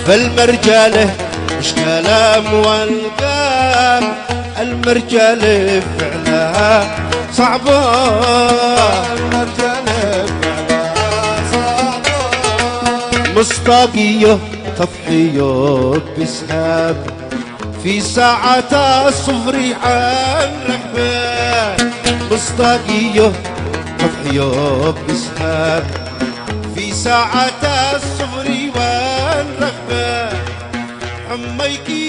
فالمرجالة مش كلام والقام، المرجالة فعلها صعبة، المرجالة فعلها صعبة. مصطاقية تضحية بسحاب في ساعة الصفر عن رحمن، مصطاقية تضحية بسحاب في ساعة الصفر والرحمن. حميكي